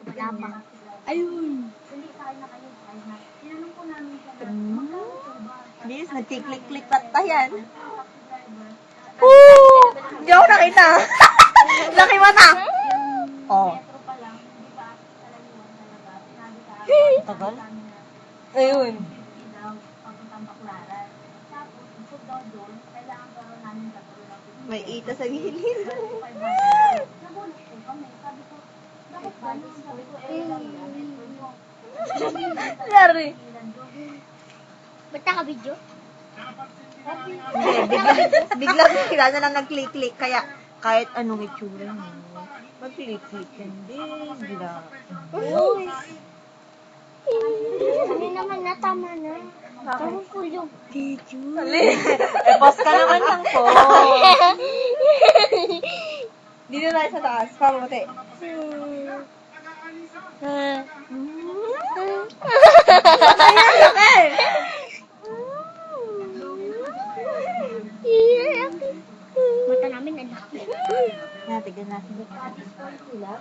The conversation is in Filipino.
Wala pa. Ayun. Hindi kain na kayo. Tinanong ko namin siya na, magkano po ba? Bilis, nagkiklik-klik pa yan. Woo! Hindi ako nakita. Laki mata. Oh. Metro pa lang, hindi pa kalaliwan talaga. Sinabi ka, Tagal? kami na Ayun. 50 daw, papuntang Baklaran. Tapos, bukod daw doon, kailangan daw namin gagawin lang. May ita sa gilid. Nagulat po kami. Sabi ko, bakit gano'n? Sabi ko, metro mo. Lari. Ba't naka-video? Hindi, biglang sila na lang nag-click-click. Kaya, kahit anong itsura mo, mag-click-click yan. Bigla. Uy! Ano naman na, tama na. Tama po yung video. Boss ka naman lang po. Dito tayo sa taas. Pamuti. Ayan, Mata namin ang laki. Natignan natin. Sila?